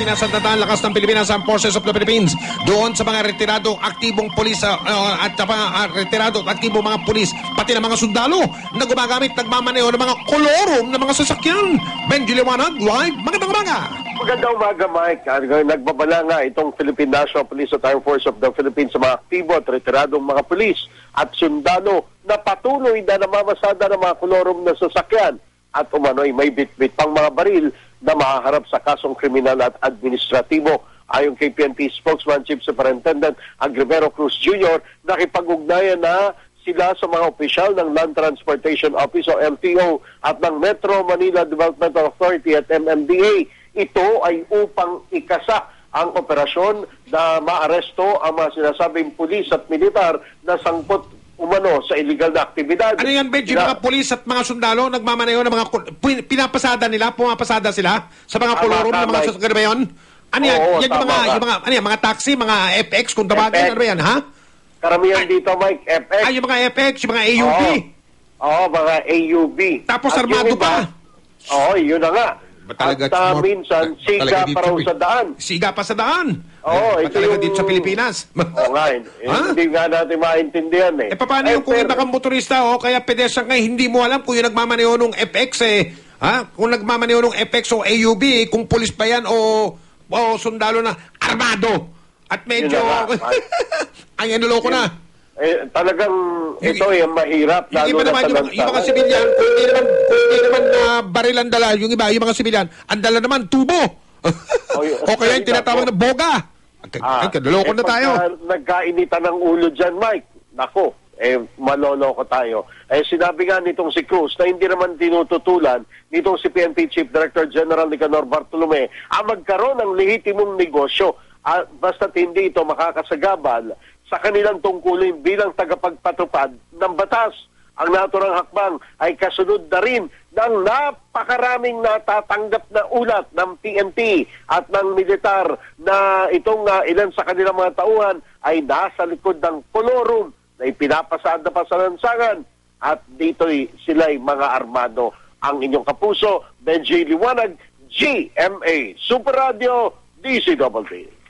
sinasandataan lakas ng Pilipinas Armed Forces of the Philippines doon sa mga retirado aktibong pulis at mga retirado aktibong mga pulis pati ng mga sundalo na gumagamit nagmamaneho ng mga kolorum ng mga sasakyan. Benji Liwanag, live, magandang umaga. Magandang umaga, Mike. Nagbabala nga itong Philippine National Police at Armed Force of the Philippines sa mga aktibo at retiradong mga pulis at sundalo na patuloy na namamasada ng mga kolorum na sasakyan at umano'y may bitbit pang mga baril na mahaharap sa kasong kriminal at administratibo. Ayon kay PNP spokesman Chief Superintendent Agribero Cruz Jr., nakipag-ugnayan na sila sa mga opisyal ng Land Transportation Office o LTO at ng Metro Manila Development Authority at MMDA. Ito ay upang ikasa ang operasyon na maaresto ang mga sinasabing pulis at militar na sangkot umano sa illegal na aktibidad. Ano yan, Benji? Mga pulis at mga sundalo nagmamaneho ng mga pinapasada nila, pumapasada sila sa mga kolorum ng mga sasakyan ba yun? Ano yan? Oo, yan yung mga taxi, mga FX, kung tawagin, ano ba yan, ha? Karamihan dito, Mike, FX. Yung mga FX, yung mga AUV. Oo, mga AUV. Tapos at armado pa. Oo, yun na nga. Talaga, at minsan, siga pa raw sa daan. Siga pa sa daan. Oo, ito talaga yung dito sa Pilipinas. Oo nga, hindi nga natin maintindihan eh. Paano yung kung iba kang motorista o kaya pedestrian ngayon, hindi mo alam kung yung nagmamaneho ng FX kung nagmamaneho ng FX o AUV, kung pulis pa yan o sundalo na armado. At medyo ay niloko na. Talagang ito yung mahirap lalo na sa lansangan. Yung mga sibilyan, kung hindi naman barilan dala, yung iba, yung mga sibilyan, ang dala naman tubo. O kaya yung tinatawag na boga. Ay, kadaloko na tayo. Nagkainitan ng ulo dyan, Mike. Nako, maloloko tayo. Sinabi nga nitong si Cruz na hindi naman tinututulan nitong si PNP Chief Director General Nicanor Bartolome ang magkaroon ng lehitimong negosyo. Basta't hindi ito makakasagabal sa kanilang tungkulin bilang tagapagpatupad ng batas. Ang naturang hakbang ay kasunod na rin ng napakaraming natatanggap na ulat ng PNP at ng militar na itong ilan sa kanilang mga tauhan ay nasa likod ng kolorum na ipinapasada pa sa lansangan at dito'y sila'y mga armado. Ang inyong kapuso, Benji Liwanag, GMA Super Radio, DCWD.